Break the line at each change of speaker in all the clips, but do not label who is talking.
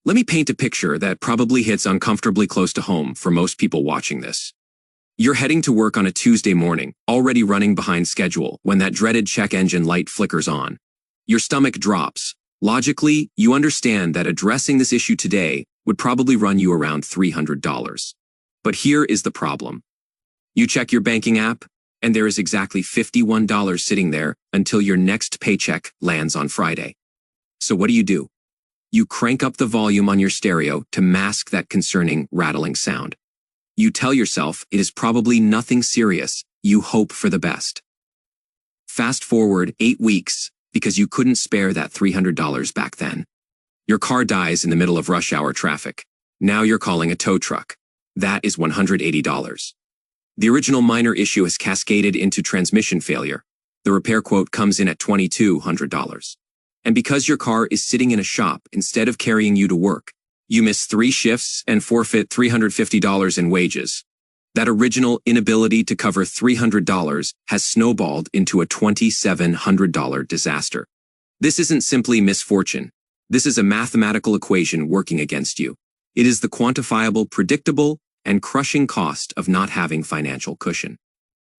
Let me paint a picture that probably hits uncomfortably close to home for most people watching this. You're heading to work on a Tuesday morning, already running behind schedule when that dreaded check engine light flickers on. Your stomach drops. Logically, you understand that addressing this issue today would probably run you around $300. But here is the problem. You check your banking app, and there is exactly $51 sitting there until your next paycheck lands on Friday. So what do? You crank up the volume on your stereo to mask that concerning rattling sound. You tell yourself it is probably nothing serious. You hope for the best. Fast forward 8 weeks because you couldn't spare that $300 back then. Your car dies in the middle of rush hour traffic. Now you're calling a tow truck. That is $180. The original minor issue has cascaded into transmission failure. The repair quote comes in at $2,200. And because your car is sitting in a shop instead of carrying you to work, you miss 3 shifts and forfeit $350 in wages. That original inability to cover $300 has snowballed into a $2,700 disaster. This isn't simply misfortune. This is a mathematical equation working against you. It is the quantifiable, predictable, and crushing cost of not having financial cushion.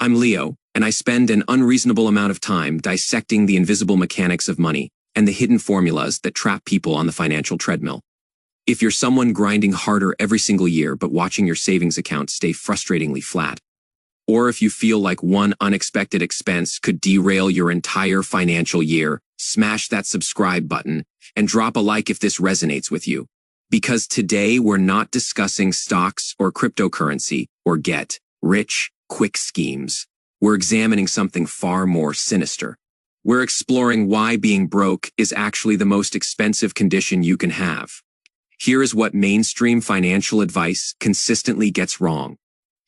I'm Leo, and I spend an unreasonable amount of time dissecting the invisible mechanics of money and the hidden formulas that trap people on the financial treadmill. If you're someone grinding harder every single year but watching your savings account stay frustratingly flat, or if you feel like one unexpected expense could derail your entire financial year, smash that subscribe button and drop a like if this resonates with you. Because today we're not discussing stocks or cryptocurrency or get-rich-quick schemes. We're examining something far more sinister. We're exploring why being broke is actually the most expensive condition you can have. Here is what mainstream financial advice consistently gets wrong.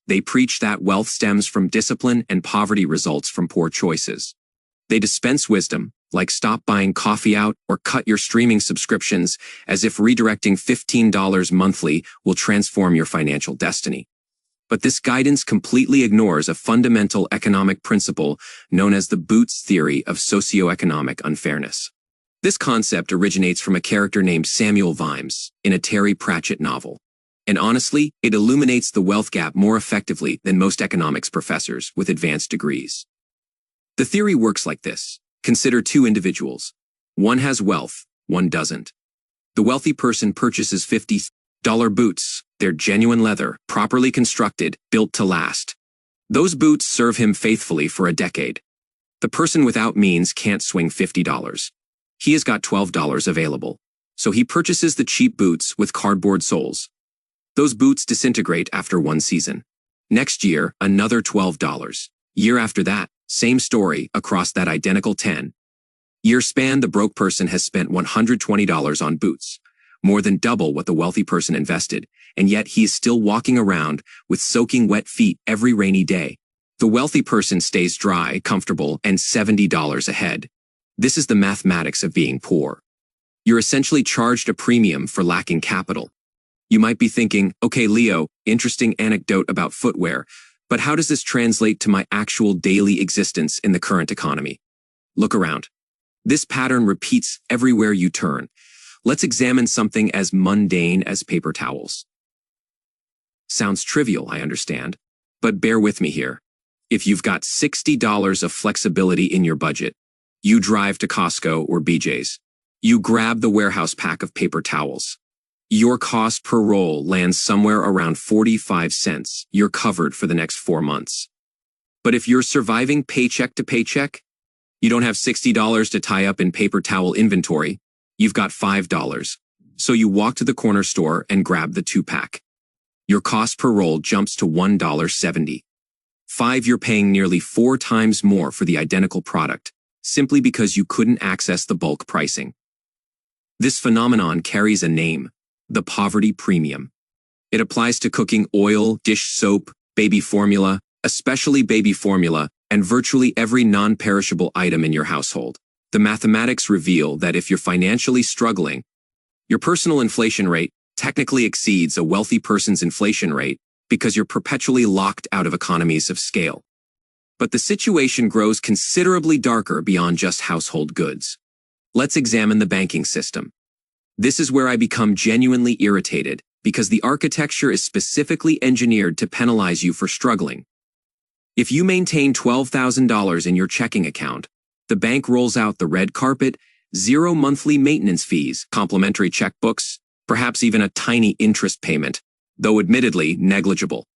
They preach that wealth stems from discipline and poverty results from poor choices. They dispense wisdom, like stop buying coffee out or cut your streaming subscriptions, as if redirecting $15 monthly will transform your financial destiny. But this guidance completely ignores a fundamental economic principle known as the Boots theory of socioeconomic unfairness. This concept originates from a character named Samuel Vimes in a Terry Pratchett novel. And honestly, it illuminates the wealth gap more effectively than most economics professors with advanced degrees. The theory works like this. Consider 2 individuals. One has wealth, one doesn't. The wealthy person purchases $50 boots. They're genuine leather, properly constructed, built to last. Those boots serve him faithfully for a decade. The person without means can't swing $50. He has got $12 available, so he purchases the cheap boots with cardboard soles. Those boots disintegrate after 1 season. Next year, another $12. Year after that, same story across that identical 10-year span. The broke person has spent $120 on boots, more than double what the wealthy person invested, and yet he is still walking around with soaking wet feet every rainy day. The wealthy person stays dry, comfortable, and $70 ahead. This is the mathematics of being poor. You're essentially charged a premium for lacking capital. You might be thinking, okay, Leo, interesting anecdote about footwear, but how does this translate to my actual daily existence in the current economy? Look around. This pattern repeats everywhere you turn. Let's examine something as mundane as paper towels. Sounds trivial, I understand, but bear with me here. If you've got $60 of flexibility in your budget, you drive to Costco or BJ's. You grab the warehouse pack of paper towels. Your cost per roll lands somewhere around 45 cents. You're covered for the next 4 months. But if you're surviving paycheck to paycheck, you don't have $60 to tie up in paper towel inventory. You've got $5. So you walk to the corner store and grab the 2-pack. Your cost per roll jumps to $1.70. You're paying nearly 4 times more for the identical product, simply because you couldn't access the bulk pricing. This phenomenon carries a name, the poverty premium. It applies to cooking oil, dish soap, baby formula, especially baby formula, and virtually every non-perishable item in your household. The mathematics reveal that if you're financially struggling, your personal inflation rate technically exceeds a wealthy person's inflation rate because you're perpetually locked out of economies of scale. But the situation grows considerably darker beyond just household goods. Let's examine the banking system. This is where I become genuinely irritated, because the architecture is specifically engineered to penalize you for struggling. If you maintain $12,000 in your checking account, the bank rolls out the red carpet, 0 monthly maintenance fees, complimentary checkbooks, perhaps even a tiny interest payment, though admittedly negligible.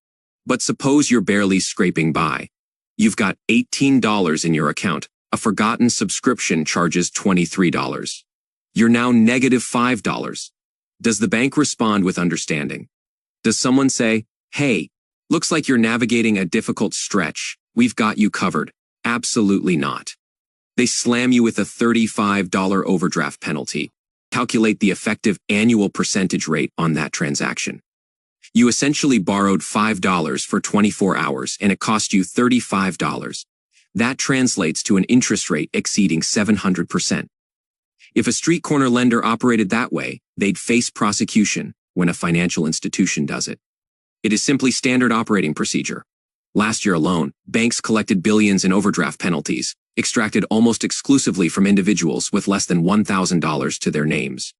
But suppose you're barely scraping by. You've got $18 in your account. A forgotten subscription charges $23. You're now negative $5. Does the bank respond with understanding? Does someone say, "Hey, looks like you're navigating a difficult stretch. We've got you covered"? Absolutely not. They slam you with a $35 overdraft penalty. Calculate the effective annual percentage rate on that transaction. You essentially borrowed $5 for 24 hours and it cost you $35. That translates to an interest rate exceeding 700%. If a street corner lender operated that way, they'd face prosecution when a financial institution does it. It is simply standard operating procedure. Last year alone, banks collected billions in overdraft penalties, extracted almost exclusively from individuals with less than $1,000 to their names.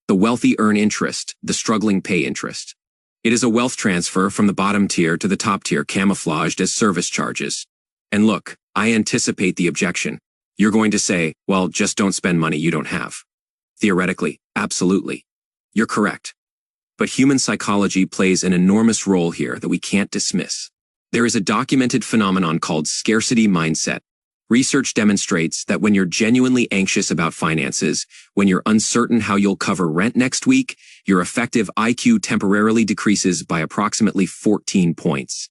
The wealthy earn interest, the struggling pay interest. It is a wealth transfer from the bottom tier to the top tier camouflaged as service charges. And look, I anticipate the objection. You're going to say, well, just don't spend money you don't have. Theoretically, absolutely. You're correct. But human psychology plays an enormous role here that we can't dismiss. There is a documented phenomenon called scarcity mindset. Research demonstrates that when you're genuinely anxious about finances, when you're uncertain how you'll cover rent next week, your effective IQ temporarily decreases by approximately 14 points.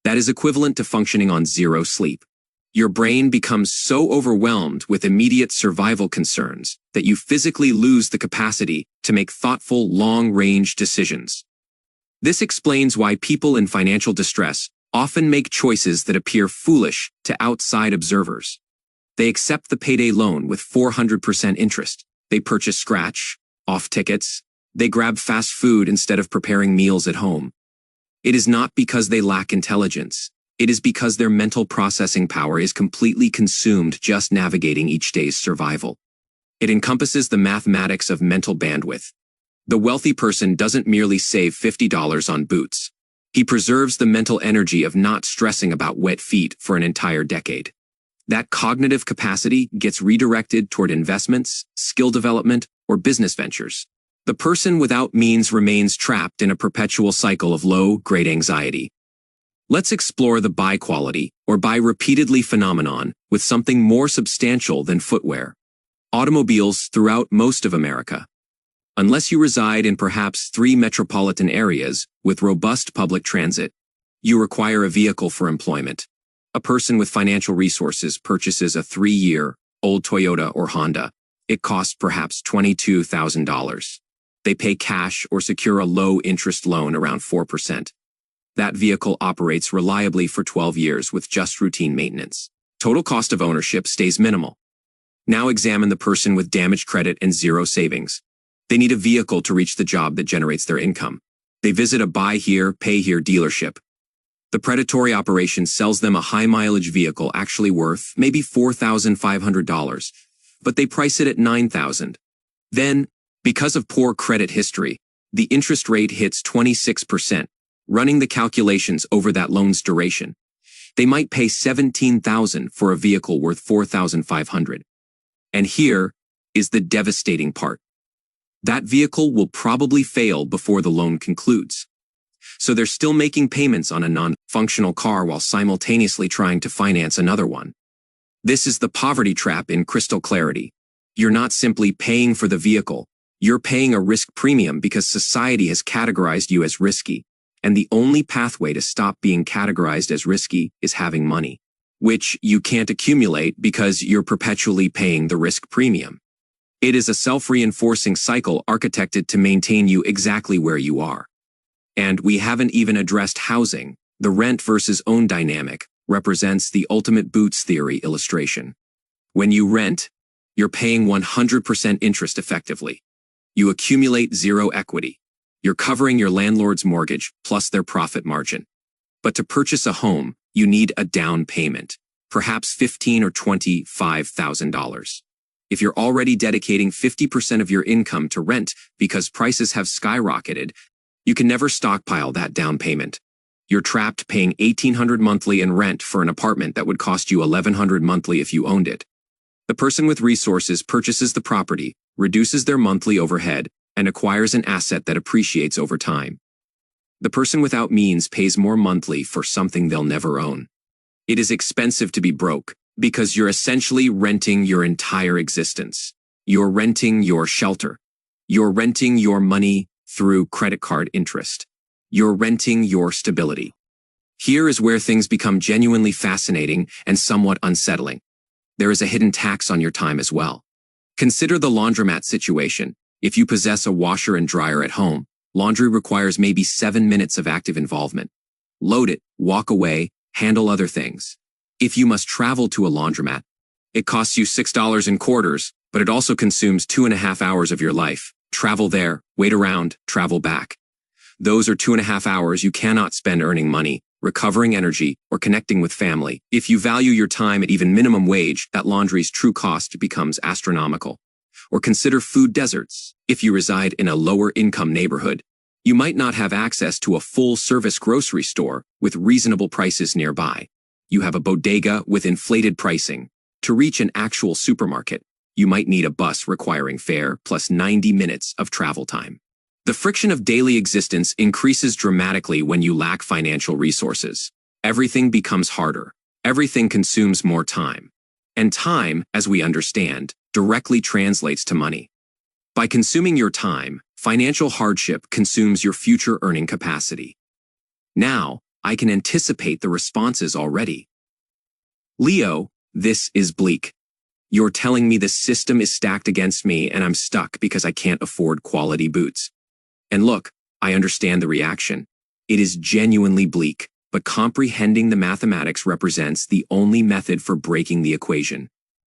That is equivalent to functioning on 0 sleep. Your brain becomes so overwhelmed with immediate survival concerns that you physically lose the capacity to make thoughtful, long-range decisions. This explains why people in financial distress often make choices that appear foolish to outside observers. They accept the payday loan with 400% interest. They purchase scratch, off tickets. They grab fast food instead of preparing meals at home. It is not because they lack intelligence. It is because their mental processing power is completely consumed just navigating each day's survival. It encompasses the mathematics of mental bandwidth. The wealthy person doesn't merely save $50 on boots. He preserves the mental energy of not stressing about wet feet for an entire decade. That cognitive capacity gets redirected toward investments, skill development, or business ventures. The person without means remains trapped in a perpetual cycle of low-grade anxiety. Let's explore the buy quality, or buy repeatedly phenomenon, with something more substantial than footwear. Automobiles throughout most of America. Unless you reside in perhaps 3 metropolitan areas with robust public transit, you require a vehicle for employment. A person with financial resources purchases a 3-year-old Toyota or Honda. It costs perhaps $22,000. They pay cash or secure a low-interest loan around 4%. That vehicle operates reliably for 12 years with just routine maintenance. Total cost of ownership stays minimal. Now examine the person with damaged credit and 0 savings. They need a vehicle to reach the job that generates their income. They visit a buy here, pay here dealership. The predatory operation sells them a high-mileage vehicle actually worth maybe $4,500, but they price it at $9,000. Then, because of poor credit history, the interest rate hits 26%. Running the calculations over that loan's duration, they might pay $17,000 for a vehicle worth $4,500. And here is the devastating part. That vehicle will probably fail before the loan concludes. So they're still making payments on a non-functional car while simultaneously trying to finance another one. This is the poverty trap in crystal clarity. You're not simply paying for the vehicle, you're paying a risk premium because society has categorized you as risky. And the only pathway to stop being categorized as risky is having money, which you can't accumulate because you're perpetually paying the risk premium. It is a self-reinforcing cycle architected to maintain you exactly where you are. And we haven't even addressed housing. The rent versus own dynamic represents the ultimate Boots theory illustration. When you rent, you're paying 100% interest effectively. You accumulate 0 equity. You're covering your landlord's mortgage plus their profit margin. But to purchase a home, you need a down payment, perhaps $15,000 or $25,000. If you're already dedicating 50% of your income to rent because prices have skyrocketed, you can never stockpile that down payment. You're trapped paying $1,800 monthly in rent for an apartment that would cost you $1,100 monthly if you owned it. The person with resources purchases the property, reduces their monthly overhead, and acquires an asset that appreciates over time. The person without means pays more monthly for something they'll never own. It is expensive to be broke because you're essentially renting your entire existence. You're renting your shelter. You're renting your money through credit card interest. You're renting your stability. Here is where things become genuinely fascinating and somewhat unsettling. There is a hidden tax on your time as well. Consider the laundromat situation. If you possess a washer and dryer at home, laundry requires maybe 7 minutes of active involvement. Load it, walk away, handle other things. If you must travel to a laundromat, it costs you $6 in quarters, but it also consumes 2.5 hours of your life. Travel there, wait around, travel back. Those are 2.5 hours you cannot spend earning money, recovering energy, or connecting with family. If you value your time at even minimum wage, that laundry's true cost becomes astronomical. Or consider food deserts. If you reside in a lower-income neighborhood, you might not have access to a full-service grocery store with reasonable prices nearby. You have a bodega with inflated pricing. To reach an actual supermarket, you might need a bus requiring fare plus 90 minutes of travel time. The friction of daily existence increases dramatically when you lack financial resources. Everything becomes harder. Everything consumes more time. And time, as we understand, directly translates to money. By consuming your time, financial hardship consumes your future earning capacity. Now, I can anticipate the responses already. Leo, this is bleak. You're telling me the system is stacked against me and I'm stuck because I can't afford quality boots. And look, I understand the reaction. It is genuinely bleak, but comprehending the mathematics represents the only method for breaking the equation.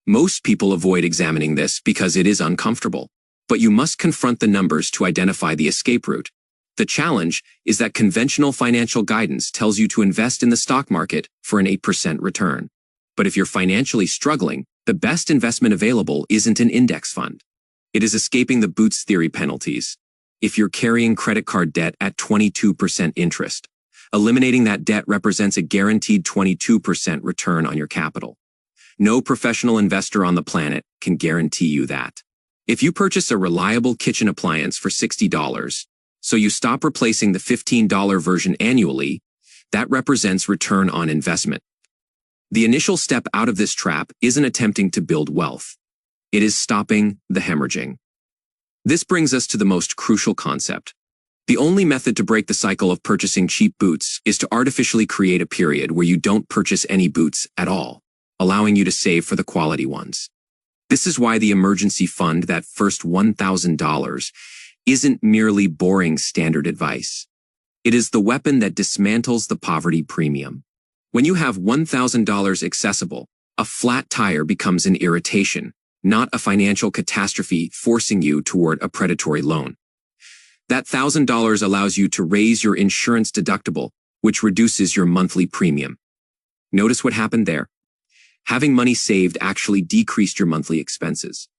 Most people avoid examining this because it is uncomfortable, but you must confront the numbers to identify the escape route. The challenge is that conventional financial guidance tells you to invest in the stock market for an 8% return. But if you're financially struggling, the best investment available isn't an index fund. It is escaping the Boots theory penalties. If you're carrying credit card debt at 22% interest, eliminating that debt represents a guaranteed 22% return on your capital. No professional investor on the planet can guarantee you that. If you purchase a reliable kitchen appliance for $60, so you stop replacing the $15 version annually, that represents return on investment. The initial step out of this trap isn't attempting to build wealth. It is stopping the hemorrhaging. This brings us to the most crucial concept. The only method to break the cycle of purchasing cheap boots is to artificially create a period where you don't purchase any boots at all, allowing you to save for the quality ones. This is why the emergency fund, that first $1,000, isn't merely boring standard advice. It is the weapon that dismantles the poverty premium. When you have $1,000 accessible, a flat tire becomes an irritation, not a financial catastrophe forcing you toward a predatory loan. That $1,000 allows you to raise your insurance deductible, which reduces your monthly premium. Notice what happened there. Having money saved actually decreased your monthly expenses.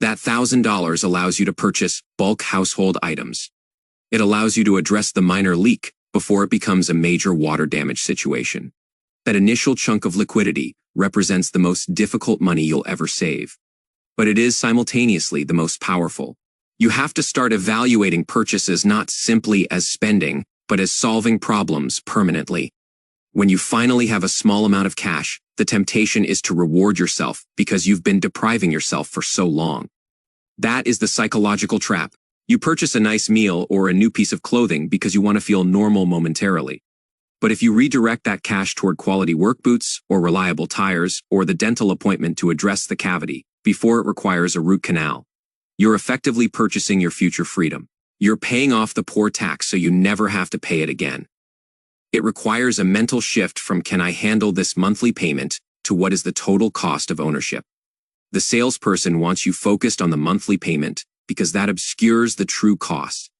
That $1,000 allows you to purchase bulk household items. It allows you to address the minor leak before it becomes a major water damage situation. That initial chunk of liquidity represents the most difficult money you'll ever save. But it is simultaneously the most powerful. You have to start evaluating purchases not simply as spending, but as solving problems permanently. When you finally have a small amount of cash, the temptation is to reward yourself because you've been depriving yourself for so long. That is the psychological trap. You purchase a nice meal or a new piece of clothing because you want to feel normal momentarily. But if you redirect that cash toward quality work boots or reliable tires or the dental appointment to address the cavity before it requires a root canal, you're effectively purchasing your future freedom. You're paying off the poor tax so you never have to pay it again. It requires a mental shift from "can I handle this monthly payment" to "what is the total cost of ownership?" The salesperson wants you focused on the monthly payment because that obscures the true cost.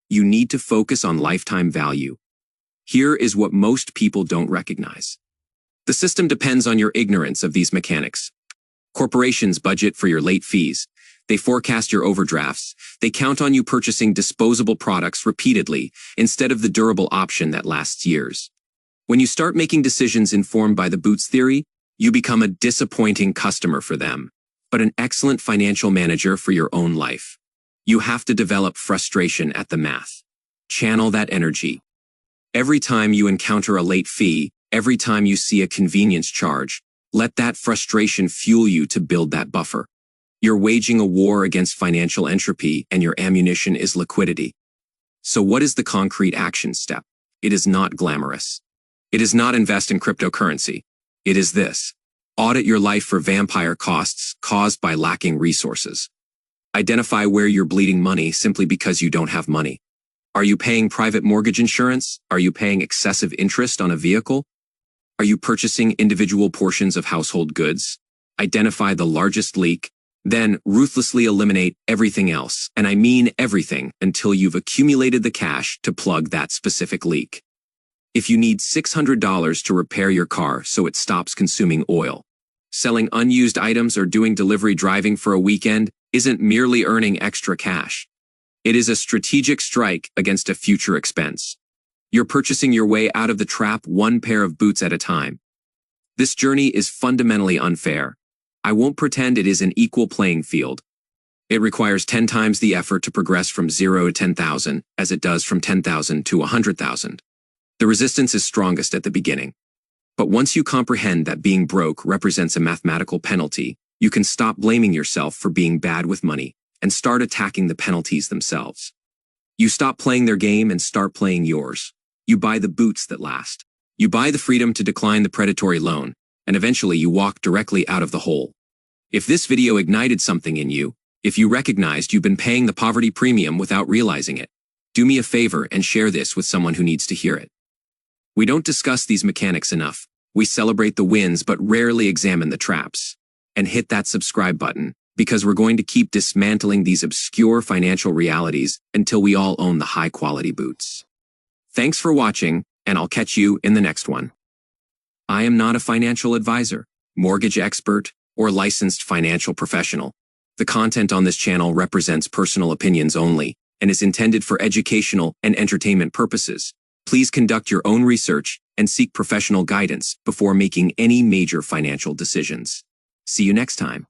You need to focus on lifetime value. Here is what most people don't recognize. The system depends on your ignorance of these mechanics. Corporations budget for your late fees. They forecast your overdrafts. They count on you purchasing disposable products repeatedly instead of the durable option that lasts years. When you start making decisions informed by the boots theory, you become a disappointing customer for them, but an excellent financial manager for your own life. You have to develop frustration at the math. Channel that energy. Every time you encounter a late fee, every time you see a convenience charge, let that frustration fuel you to build that buffer. You're waging a war against financial entropy, and your ammunition is liquidity. So what is the concrete action step? It is not glamorous. It is not invest in cryptocurrency. It is this. Audit your life for vampire costs caused by lacking resources. Identify where you're bleeding money simply because you don't have money. Are you paying private mortgage insurance? Are you paying excessive interest on a vehicle? Are you purchasing individual portions of household goods? Identify the largest leak, then ruthlessly eliminate everything else, and I mean everything, until you've accumulated the cash to plug that specific leak. If you need $600 to repair your car so it stops consuming oil, selling unused items or doing delivery driving for a weekend isn't merely earning extra cash. It is a strategic strike against a future expense. You're purchasing your way out of the trap one pair of boots at a time. This journey is fundamentally unfair. I won't pretend it is an equal playing field. It requires 10 times the effort to progress from 0 to 10,000 as it does from 10,000 to 100,000. The resistance is strongest at the beginning. But once you comprehend that being broke represents a mathematical penalty, you can stop blaming yourself for being bad with money and start attacking the penalties themselves. You stop playing their game and start playing yours. You buy the boots that last. You buy the freedom to decline the predatory loan, and eventually you walk directly out of the hole. If this video ignited something in you, if you recognized you've been paying the poverty premium without realizing it, do me a favor and share this with someone who needs to hear it. We don't discuss these mechanics enough. We celebrate the wins but rarely examine the traps. And hit that subscribe button, because we're going to keep dismantling these obscure financial realities until we all own the high-quality boots. Thanks for watching, and I'll catch you in the next one. I am not a financial advisor, mortgage expert, or licensed financial professional. The content on this channel represents personal opinions only and is intended for educational and entertainment purposes. Please conduct your own research and seek professional guidance before making any major financial decisions. See you next time.